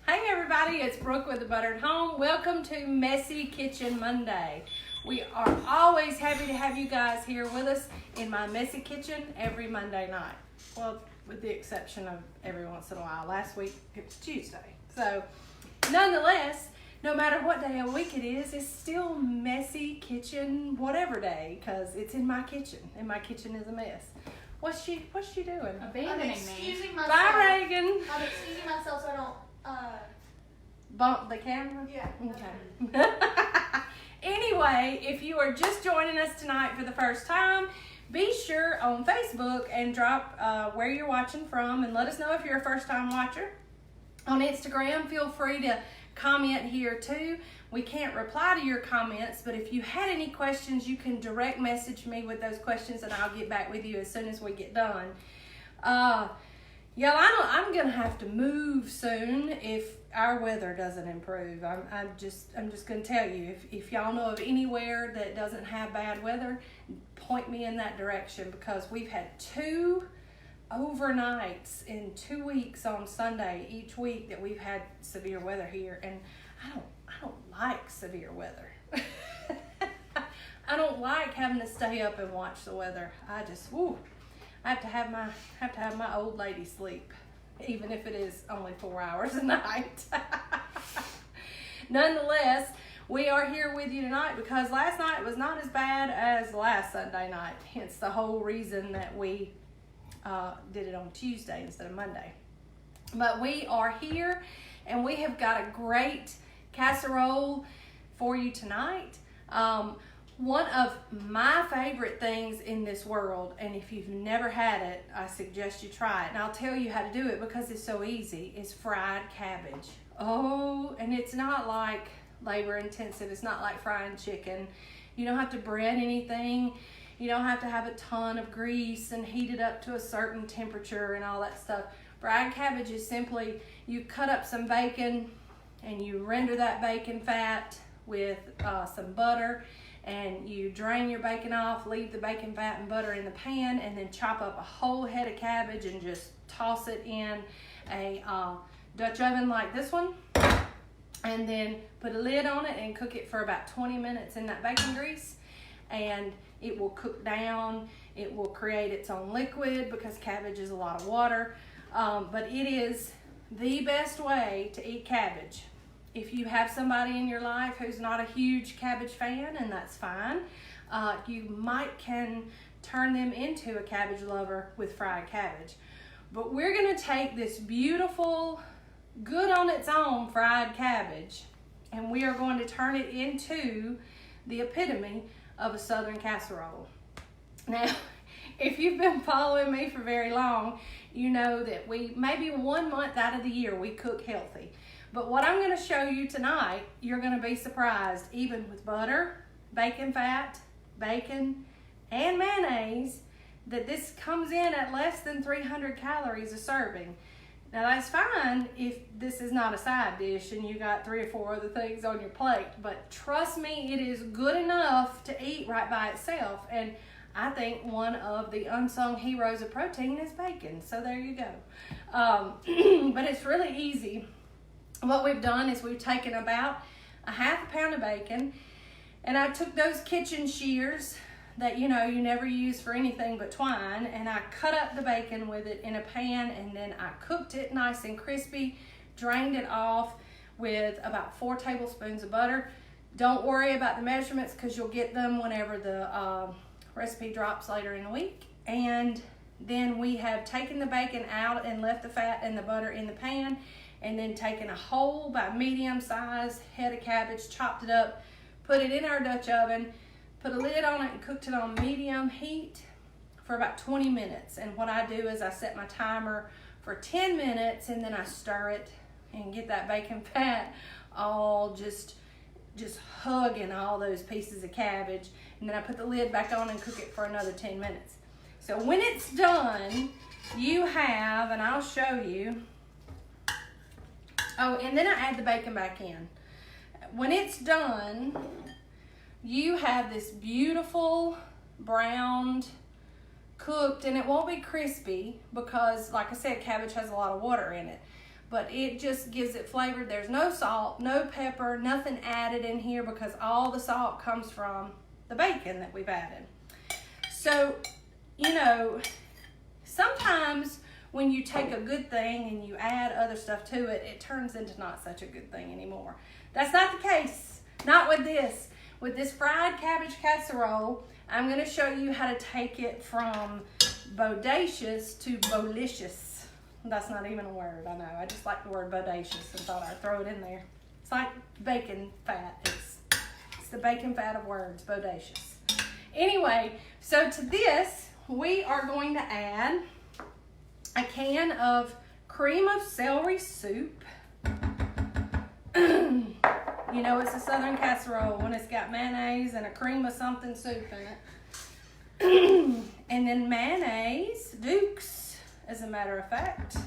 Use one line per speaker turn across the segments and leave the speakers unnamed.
Hey everybody, it's Brooke with the Buttered Home. Welcome to Messy Kitchen Monday. We are always happy to have you guys here with us in my messy kitchen every Monday night. Well, with the exception of every once in a while. Last week it was Tuesday. So, nonetheless, no matter what day of the week it is, it's still messy kitchen whatever day because it's in my kitchen and my kitchen is a mess. What's she doing?
Abandoning me.
Excusing myself.
Bye, Reagan.
I'm excusing myself so I don't.
Bump the camera?
Yeah.
Okay. Anyway, if you are just joining us tonight for the first time, be sure on Facebook and drop where you're watching from and let us know if you're a first-time watcher. On Instagram, feel free to comment here too. We can't reply to your comments, but if you had any questions, you can direct message me with those questions and I'll get back with you as soon as we get done. Y'all, I'm gonna have to move soon if our weather doesn't improve. I'm just gonna tell you, if y'all know of anywhere that doesn't have bad weather, point me in that direction because we've had 2 overnights in 2 weeks on Sunday each week that we've had severe weather here, and I don't like severe weather. I don't like having to stay up and watch the weather. I have to have my old lady sleep, even if it is only 4 hours a night. Nonetheless, we are here with you tonight because last night was not as bad as last Sunday night. Hence the whole reason that we did it on Tuesday instead of Monday. But we are here and we have got a great casserole for you tonight. One of my favorite things in this world, and if you've never had it, I suggest you try it. And I'll tell you how to do it because it's so easy, is fried cabbage. Oh, and it's not like labor intensive. It's not like frying chicken. You don't have to bread anything. You don't have to have a ton of grease and heat it up to a certain temperature and all that stuff. Fried cabbage is simply, you cut up some bacon and you render that bacon fat with some butter. And you drain your bacon off, leave the bacon fat and butter in the pan, and then chop up a whole head of cabbage and just toss it in a Dutch oven like this one. And then put a lid on it and cook it for about 20 minutes in that bacon grease. And it will cook down. It will create its own liquid because cabbage is a lot of water. But it is the best way to eat cabbage. If you have somebody in your life who's not a huge cabbage fan, and that's fine, you can turn them into a cabbage lover with fried cabbage. But we're gonna take this beautiful, good on its own fried cabbage, and we are going to turn it into the epitome of a Southern casserole. Now, if you've been following me for very long, you know that maybe 1 month out of the year, we cook healthy. But what I'm going to show you tonight, you're going to be surprised, even with butter, bacon fat, bacon, and mayonnaise, that this comes in at less than 300 calories a serving. Now that's fine if this is not a side dish and you got 3 or 4 other things on your plate, but trust me, it is good enough to eat right by itself. And I think one of the unsung heroes of protein is bacon, so there you go. But it's really easy. What we've done is we've taken about a ½ pound of bacon, and I took those kitchen shears that you never use for anything but twine, and I cut up the bacon with it in a pan, and then I cooked it nice and crispy, drained it off with about 4 tablespoons of butter. Don't worry about the measurements because you'll get them whenever the recipe drops later in the week. And then we have taken the bacon out and left the fat and the butter in the pan, and then taken a whole, about medium size head of cabbage, chopped it up, put it in our Dutch oven, put a lid on it and cooked it on medium heat for about 20 minutes. And what I do is I set my timer for 10 minutes and then I stir it and get that bacon fat all just hugging all those pieces of cabbage. And then I put the lid back on and cook it for another 10 minutes. So when it's done, you have, and I'll show you, oh, and then I add the bacon back in. When it's done, you have this beautiful browned, cooked, and it won't be crispy because, like I said, cabbage has a lot of water in it. but it just gives it flavor. There's no salt, no pepper, nothing added in here because all the salt comes from the bacon that we've added. So, you know, sometimes when you take a good thing and you add other stuff to it, it turns into not such a good thing anymore. That's not the case. Not with this. With this fried cabbage casserole, I'm going to show you how to take it from bodacious to bolicious. That's not even a word, I know. I just like the word bodacious and thought I'd throw it in there. It's like bacon fat. It's the bacon fat of words, bodacious. Anyway, so to this, we are going to add a can of cream of celery soup. You know it's a southern casserole when it's got mayonnaise and a cream of something soup in it. And then mayonnaise, Duke's, as a matter of fact.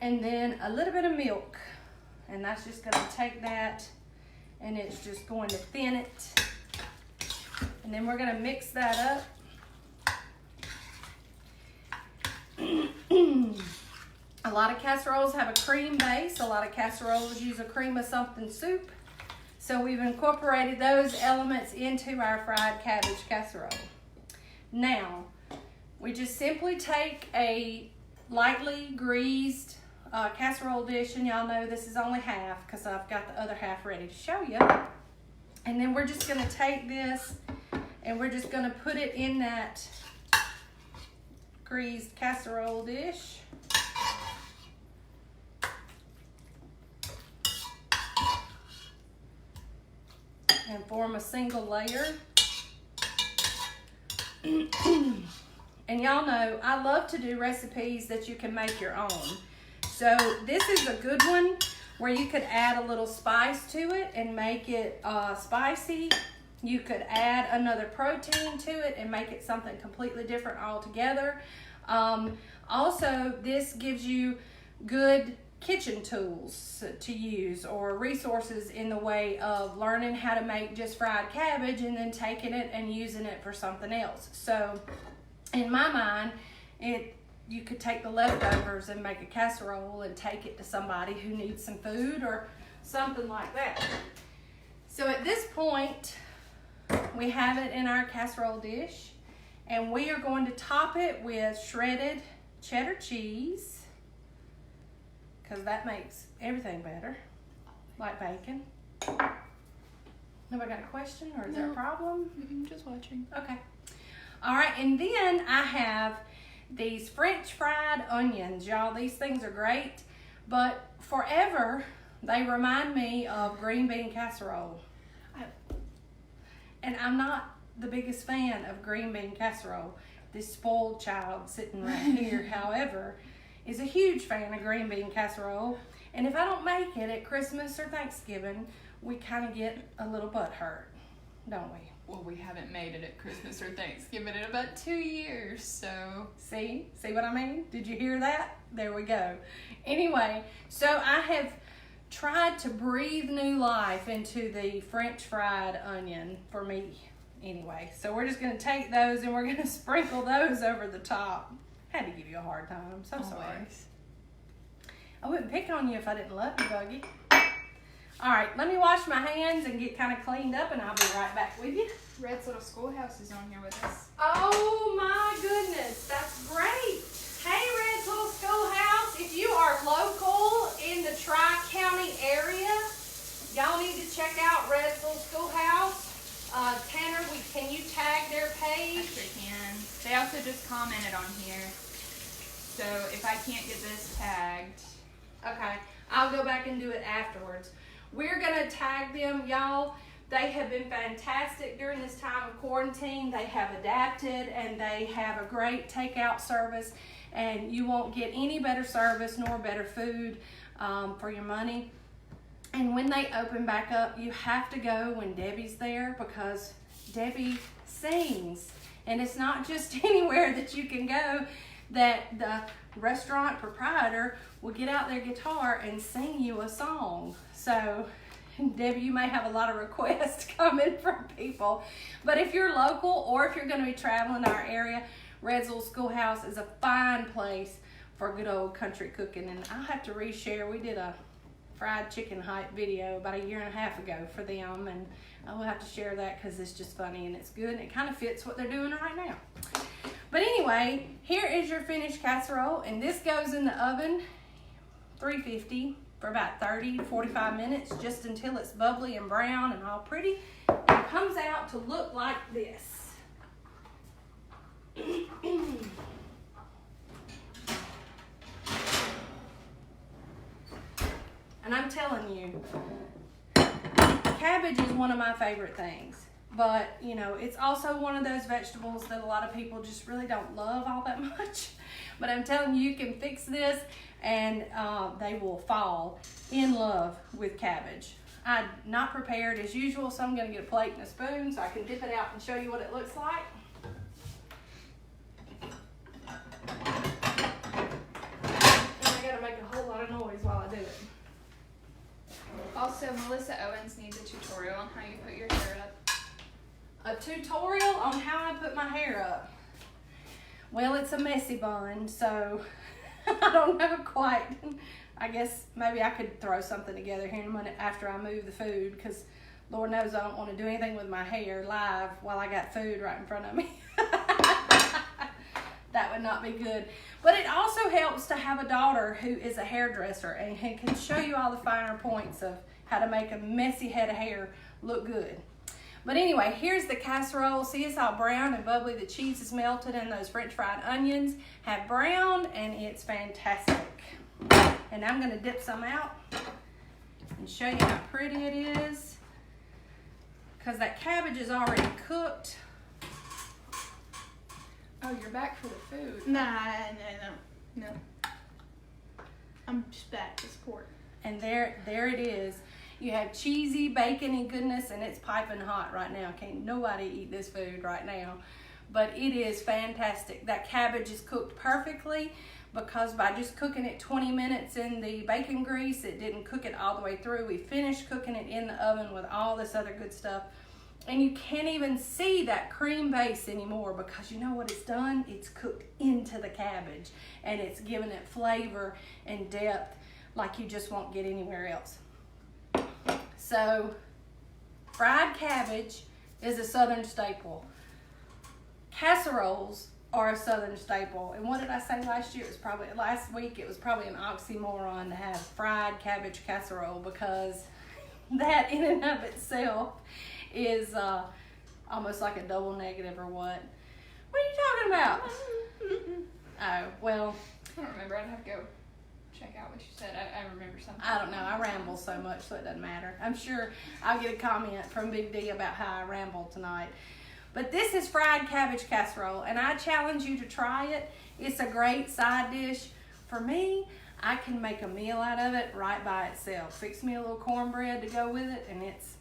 And then a little bit of milk. And that's just going to take that and it's just going to thin it. And then we're going to mix that up. A lot of casseroles have a cream base. A lot of casseroles use a cream of something soup. So we've incorporated those elements into our fried cabbage casserole. Now, we just simply take a lightly greased casserole dish, and y'all know this is only half because I've got the other half ready to show you. And then we're just going to take this and we're just going to put it in that greased casserole dish. And form a single layer. And y'all know I love to do recipes that you can make your own. So this is a good one where you could add a little spice to it and make it spicy. You could add another protein to it and make it something completely different altogether. Also, this gives you good kitchen tools to use or resources in the way of learning how to make just fried cabbage and then taking it and using it for something else. So in my mind, you could take the leftovers and make a casserole and take it to somebody who needs some food or something like that. So at this point, we have it in our casserole dish and we are going to top it with shredded cheddar cheese, because that makes everything better, like bacon. Nobody got a question or is there a problem?
I'm just watching.
Okay. All right, and then I have these French fried onions. Y'all, these things are great, but forever they remind me of green bean casserole. And I'm not the biggest fan of green bean casserole. This spoiled child sitting right here, however, is a huge fan of green bean casserole. And if I don't make it at Christmas or Thanksgiving, we kind of get a little butthurt, don't we?
Well, we haven't made it at Christmas or Thanksgiving in about 2 years, so.
See what I mean? Did you hear that? There we go. Anyway, so I have tried to breathe new life into the French fried onion for me anyway. So we're just going to take those and we're going to sprinkle those over the top. Had to give you a hard time. I'm so sorry. I wouldn't pick on you if I didn't love you, Buggy. All right, let me wash my hands and get kind of cleaned up, and I'll be right back with you.
Red's Little Schoolhouse is on here with us.
Oh my goodness, that's great. Hey, Red's Little Schoolhouse. If you are local in the Tri-County area, y'all need to check out Red's Little Schoolhouse. Tanner, can you tag their page?
I sure can. They also just commented on here. So if I can't get this tagged.
Okay, I'll go back and do it afterwards. We're going to tag them, y'all. They have been fantastic during this time of quarantine. They have adapted and they have a great takeout service. And you won't get any better service nor better food for your money. And when they open back up, you have to go when Debbie's there because Debbie sings. And it's not just anywhere that you can go that the restaurant proprietor will get out their guitar and sing you a song. So, Debbie, you may have a lot of requests coming from people. But if you're local or if you're going to be traveling in our area, Red's Little Schoolhouse is a fine place for good old country cooking. And I'll have to reshare. We did a fried chicken hype video about 1.5 years ago for them, and I will have to share that because it's just funny and it's good and it kind of fits what they're doing right now. But anyway, here is your finished casserole, and this goes in the oven 350 for about 30 to 45 minutes, just until it's bubbly and brown and all pretty. And it comes out to look like this. And I'm telling you, cabbage is one of my favorite things. But, you know, it's also one of those vegetables that a lot of people just really don't love all that much. But I'm telling you, you can fix this and they will fall in love with cabbage. I'm not prepared as usual, so I'm going to get a plate and a spoon so I can dip it out and show you what it looks like. And I got to make a whole lot of noise while I do it.
Also, Melissa Owens needs a tutorial on how you put your hair up.
A tutorial on how I put my hair up. Well, it's a messy bun, so I don't know quite. I guess maybe I could throw something together here in a minute after I move the food, because Lord knows I don't want to do anything with my hair live while I got food right in front of me. That would not be good. But it also helps to have a daughter who is a hairdresser and can show you all the finer points of how to make a messy head of hair look good. But anyway, here's the casserole. See, it's all brown and bubbly. The cheese is melted and those French fried onions have browned, and it's fantastic. And I'm going to dip some out and show you how pretty it is, because that cabbage is already cooked.
Oh, you're back for the food.
No. I'm just back to support.
And there it is. You have cheesy bacon and goodness, and it's piping hot right now. Can't nobody eat this food right now. But it is fantastic. That cabbage is cooked perfectly, because by just cooking it 20 minutes in the bacon grease, it didn't cook it all the way through. We finished cooking it in the oven with all this other good stuff. And you can't even see that cream base anymore, because you know what it's done? It's cooked into the cabbage, and it's given it flavor and depth like you just won't get anywhere else. So, fried cabbage is a Southern staple. Casseroles are a Southern staple. And what did I say last year? Last week it was probably an oxymoron to have fried cabbage casserole, because that in and of itself is almost like a double negative or what. What are you talking about? Oh, well.
I don't remember. I'd have to go check out what you said. I remember something.
I don't know. I ramble so much, so it doesn't matter. I'm sure I'll get a comment from Big D about how I rambled tonight. But this is fried cabbage casserole, and I challenge you to try it. It's a great side dish. For me, I can make a meal out of it right by itself. Fix me a little cornbread to go with it, and it's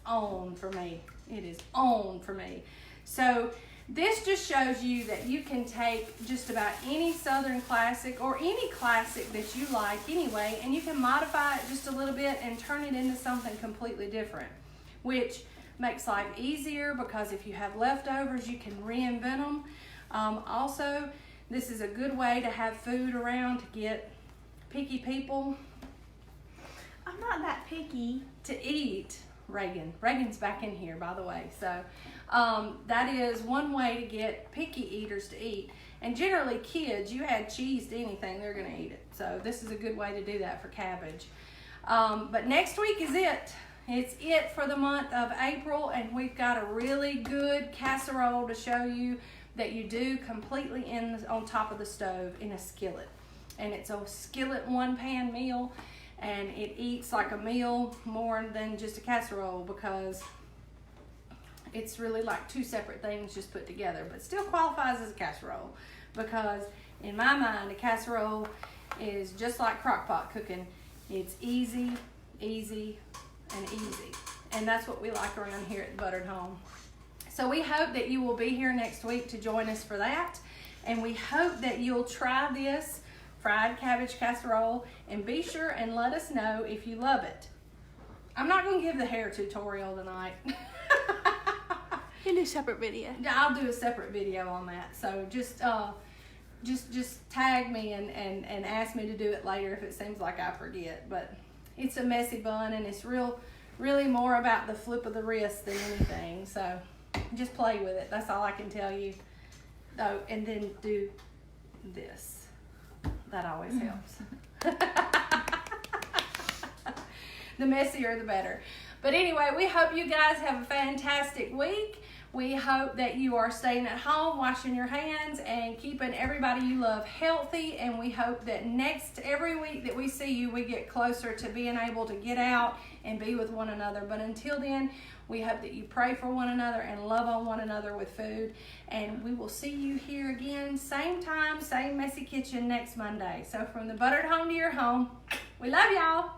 on for me. It is on for me. So this just shows you that you can take just about any Southern classic, or any classic that you like anyway, and you can modify it just a little bit and turn it into something completely different, which makes life easier, because if you have leftovers, you can reinvent them. Also, this is a good way to have food around to get picky people.
I'm not that picky.
To eat. Reagan's back in here, by the way. So that is one way to get picky eaters to eat. And generally kids, you add cheese to anything, they're going to eat it. So this is a good way to do that for cabbage. But next week is it. It's it for the month of April, and we've got a really good casserole to show you that you do completely on top of the stove in a skillet. And it's a skillet one-pan meal, and it eats like a meal more than just a casserole, because it's really like two separate things just put together, but still qualifies as a casserole, because in my mind, a casserole is just like crock pot cooking. It's easy, and easy. And that's what we like around here at the Buttered Home. So we hope that you will be here next week to join us for that. And we hope that you'll try this fried cabbage casserole, and be sure and let us know if you love it. I'm not going to give the hair tutorial tonight.
You do a separate video.
I'll do a separate video on that. So just just tag me and ask me to do it later if it seems like I forget. But it's a messy bun, and it's really more about the flip of the wrist than anything. So just play with it. That's all I can tell you. Oh, and then do this. That always helps. The messier, the better. But anyway, we hope you guys have a fantastic week. We hope that you are staying at home, washing your hands, and keeping everybody you love healthy. And we hope that every week that we see you, we get closer to being able to get out and be with one another. But until then, we hope that you pray for one another and love on one another with food. And we will see you here again, same time, same messy kitchen next Monday. So from the buttered home to your home, we love y'all.